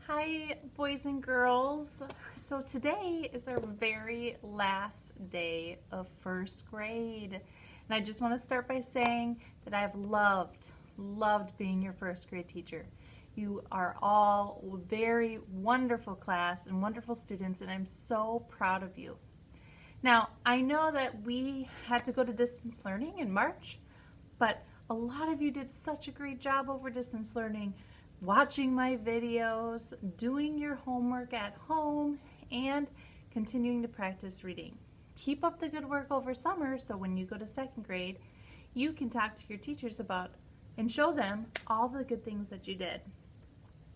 Hi, boys and girls. So today is our very last day of first grade. And I just want to start by saying that I have loved being your first grade teacher. You are all very wonderful class and wonderful students, and I'm so proud of you. Now, I know that we had to go to distance learning in March, but a lot of you did such a great job over distance learning, watching my videos, doing your homework at home, and continuing to practice reading. Keep up the good work over summer so when you go to second grade, you can talk to your teachers about and show them all the good things that you did.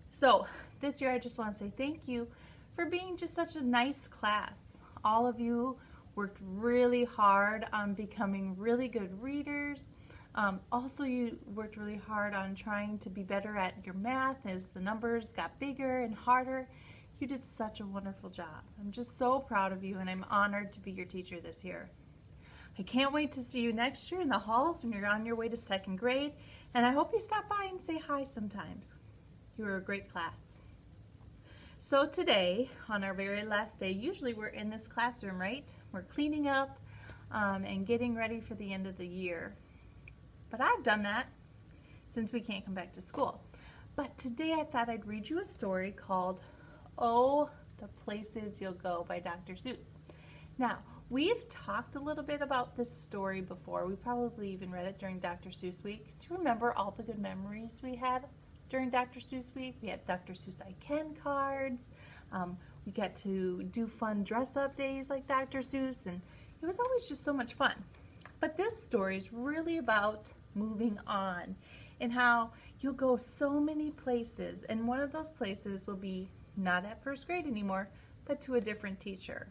So this year I just want to say thank you for being just such a nice class. All of you worked really hard on becoming really good readers. Also, you worked really hard on trying to be better at your math as the numbers got bigger and harder. You did such a wonderful job. I'm just so proud of you, and I'm honored to be your teacher this year. I can't wait to see you next year in the halls when you're on your way to second grade, and I hope you stop by and say hi sometimes. You were a great class. So today, on our very last day, usually we're in this classroom, right? We're cleaning up and getting ready for the end of the year. But I've done that since we can't come back to school. But today I thought I'd read you a story called Oh, the Places You'll Go by Dr. Seuss. Now, we've talked a little bit about this story before. We probably even read it during Dr. Seuss Week. Do you remember all the good memories we had during Dr. Seuss Week? We had Dr. Seuss I Can cards. We got to do fun dress-up days like Dr. Seuss, and it was always just so much fun. But this story is really about moving on and how you'll go so many places, and one of those places will be not at first grade anymore, but to a different teacher.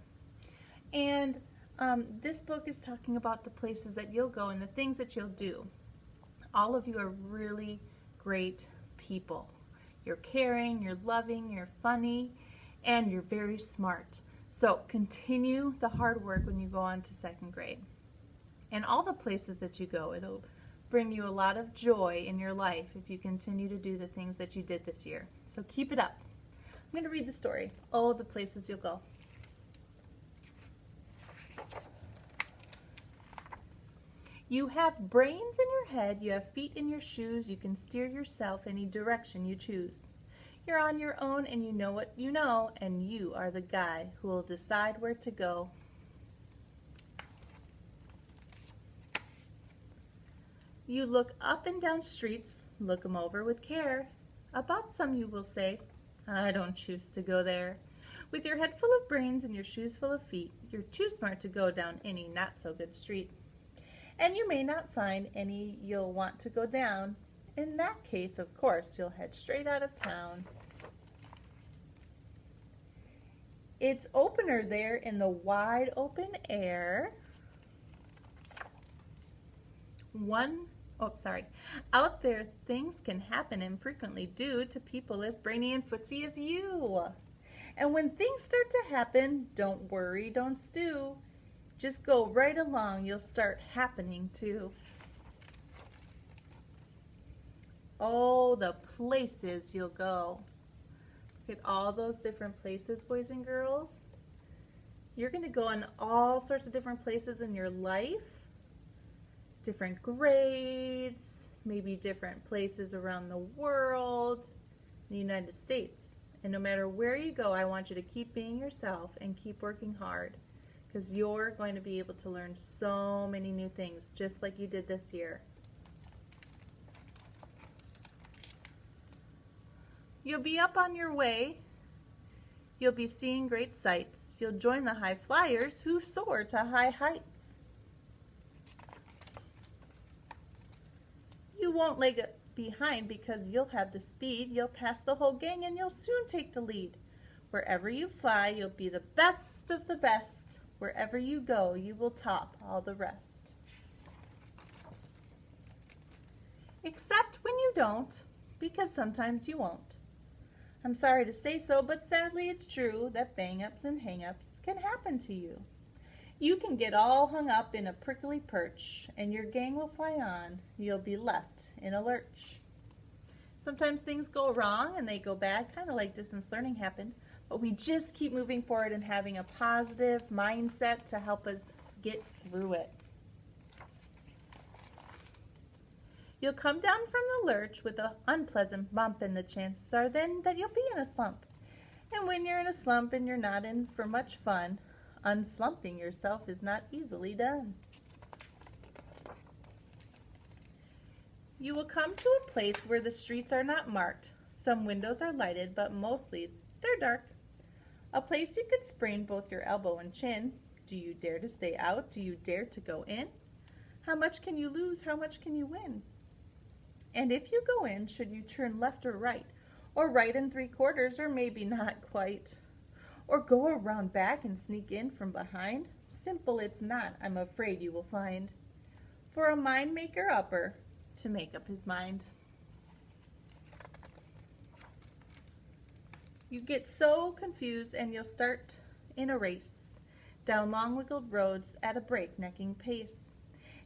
And this book is talking about the places that you'll go and the things that you'll do. All of you are really great people. You're caring, you're loving, you're funny, and you're very smart. So continue the hard work when you go on to second grade. And all the places that you go, it'll bring you a lot of joy in your life if you continue to do the things that you did this year. So keep it up. I'm going to read the story, Oh, the Places You'll Go. You have brains in your head, you have feet in your shoes, you can steer yourself any direction you choose. You're on your own and you know what you know, and you are the guy who will decide where to go. You look up and down streets, look 'em over with care. About some you will say, I don't choose to go there. With your head full of brains and your shoes full of feet, you're too smart to go down any not-so-good street. And you may not find any you'll want to go down. In that case, of course, you'll head straight out of town. It's opener there in the wide open air. Out there things can happen and frequently do to people as brainy and footsy as you. And when things start to happen, don't worry, don't stew. Just go right along, you'll start happening too. Oh, the places you'll go. Look at all those different places, boys and girls. You're going to go in all sorts of different places in your life. Different grades, maybe different places around the world, the United States. And no matter where you go, I want you to keep being yourself and keep working hard, because you're going to be able to learn so many new things, just like you did this year. You'll be up on your way. You'll be seeing great sights. You'll join the high flyers who soar to high heights. You won't lag behind because you'll have the speed. You'll pass the whole gang and you'll soon take the lead. Wherever you fly, you'll be the best of the best. Wherever you go, you will top all the rest. Except when you don't, because sometimes you won't. I'm sorry to say so, but sadly it's true that bang-ups and hang-ups can happen to you. You can get all hung up in a prickly perch, and your gang will fly on. You'll be left in a lurch. Sometimes things go wrong and they go bad, kind of like distance learning happened, but we just keep moving forward and having a positive mindset to help us get through it. You'll come down from the lurch with an unpleasant bump, and the chances are then that you'll be in a slump. And when you're in a slump and you're not in for much fun, unslumping yourself is not easily done. You will come to a place where the streets are not marked. Some windows are lighted, but mostly they're dark. A place you could sprain both your elbow and chin. Do you dare to stay out? Do you dare to go in? How much can you lose? How much can you win? And if you go in, should you turn left or right? Or right and 3/4, or maybe not quite? Or go around back and sneak in from behind? Simple it's not, I'm afraid you will find. For a mind maker upper to make up his mind. You get so confused and you'll start in a race down long wiggled roads at a breaknecking pace,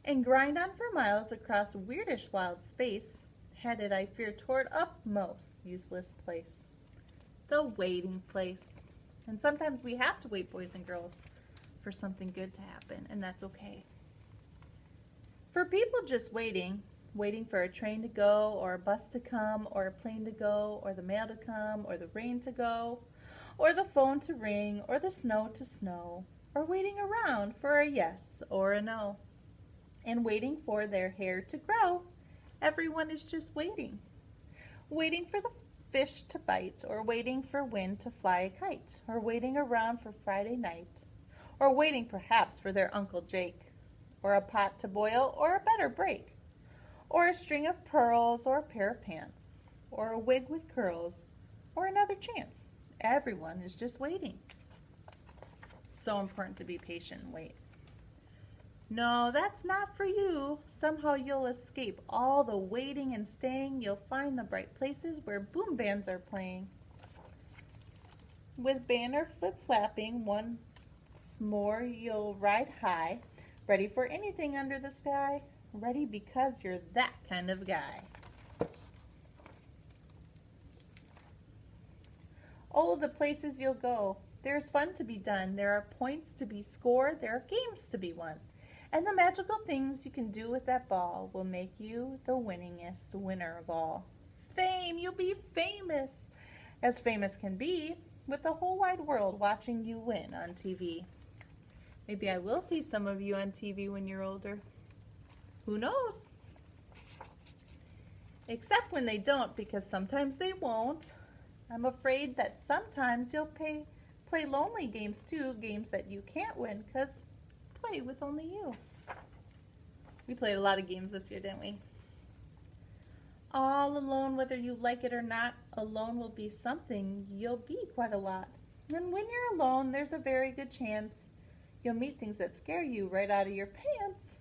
and grind on for miles across weirdish wild space, headed I fear toward a most useless place, the waiting place. And sometimes we have to wait, boys and girls, for something good to happen, and that's okay. For people just waiting for a train to go, or a bus to come, or a plane to go, or the mail to come, or the rain to go, or the phone to ring, or the snow to snow, or waiting around for a yes or a no, and waiting for their hair to grow. Everyone is just waiting. Waiting for the fish to bite, or waiting for wind to fly a kite, or waiting around for Friday night, or waiting perhaps for their Uncle Jake, or a pot to boil, or a better break, or a string of pearls, or a pair of pants, or a wig with curls, or another chance. Everyone is just waiting. So important to be patient and wait. No, that's not for you. Somehow you'll escape all the waiting and staying. You'll find the bright places where boom bands are playing. With banner flip-flapping, once more you'll ride high, ready for anything under the sky. Ready because you're that kind of guy. Oh, the places you'll go. There's fun to be done. There are points to be scored. There are games to be won. And the magical things you can do with that ball will make you the winningest winner of all. Fame, you'll be famous. As famous can be, with the whole wide world watching you win on TV. Maybe I will see some of you on TV when you're older. Who knows? Except when they don't, because sometimes they won't. I'm afraid that sometimes you'll play lonely games too, games that you can't win, because play with only you. We played a lot of games this year, didn't we? All alone, whether you like it or not, alone will be something you'll be quite a lot. And when you're alone, there's a very good chance you'll meet things that scare you right out of your pants.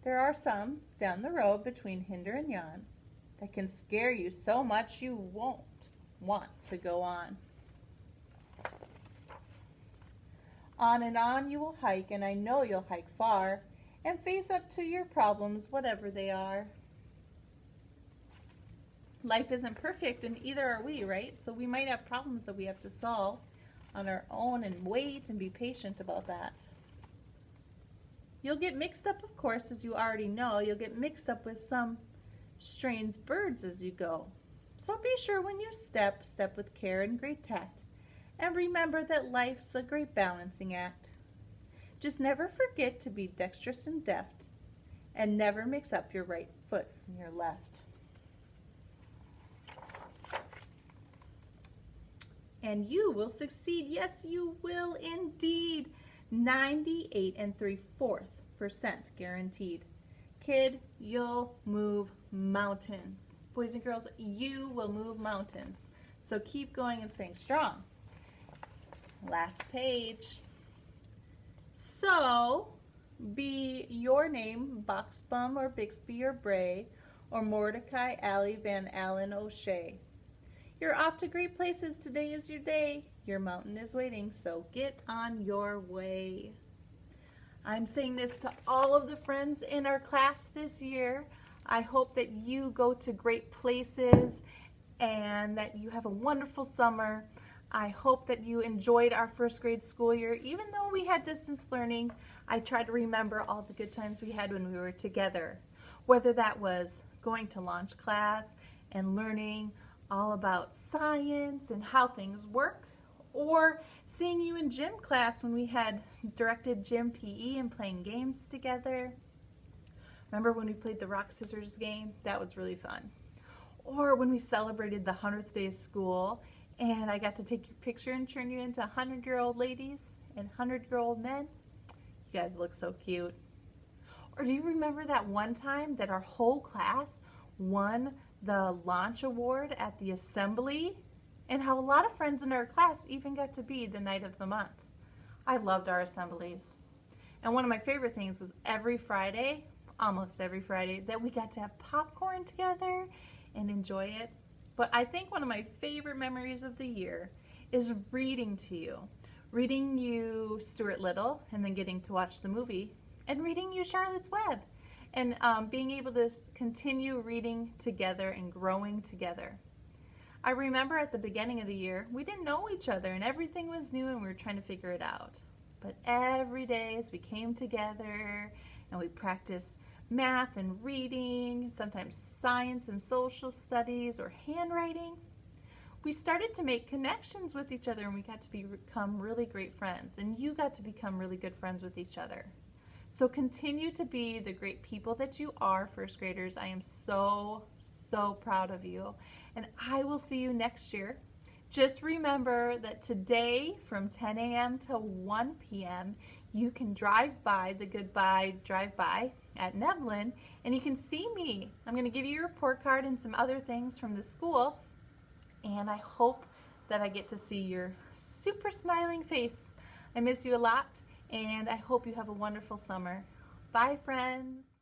There are some down the road between Hinder and Yon that can scare you so much you won't want to go on. On and on you will hike, and I know you'll hike far, and face up to your problems, whatever they are. Life isn't perfect, and either are we, right? So we might have problems that we have to solve on our own, and wait and be patient about that. You'll get mixed up, of course, as you already know. You'll get mixed up with some strange birds as you go. So be sure when you step with care and great tact. And remember that life's a great balancing act. Just never forget to be dexterous and deft, and never mix up your right foot from your left. And you will succeed. Yes, you will indeed. 98 3/4% guaranteed. Kid, you'll move mountains. Boys and girls, you will move mountains. So keep going and staying strong. Last page. So, be your name Boxbum or Bixby or Bray or Mordecai, Alley, Van Allen, O'Shea. You're off to great places. Today is your day. Your mountain is waiting, so get on your way. I'm saying this to all of the friends in our class this year. I hope that you go to great places and that you have a wonderful summer. I hope that you enjoyed our first grade school year. Even though we had distance learning, I try to remember all the good times we had when we were together. Whether that was going to launch class and learning all about science and how things work, or seeing you in gym class when we had directed gym PE and playing games together. Remember when we played the rock scissors game? That was really fun. Or when we celebrated the 100th day of school and I got to take your picture and turn you into 100-year-old ladies and 100-year-old men. You guys look so cute. Or do you remember that one time that our whole class won the launch award at the assembly? And how a lot of friends in our class even got to be the night of the month. I loved our assemblies. And one of my favorite things was every Friday, almost every Friday, that we got to have popcorn together and enjoy it. But I think one of my favorite memories of the year is reading to you. Reading you Stuart Little and then getting to watch the movie, and reading you Charlotte's Web, and being able to continue reading together and growing together. I remember at the beginning of the year, we didn't know each other and everything was new and we were trying to figure it out. But every day as we came together and we practiced math and reading, sometimes science and social studies or handwriting, we started to make connections with each other and we got to become really great friends, and you got to become really good friends with each other. So continue to be the great people that you are, first graders. I am so proud of you, and I will see you next year. Just remember that today from 10 a.m. to 1 p.m. you can drive by the Goodbye Drive-By at Nevlin and you can see me. I'm going to give you your report card and some other things from the school, and I hope that I get to see your super smiling face. I miss you a lot, and I hope you have a wonderful summer. Bye, friends.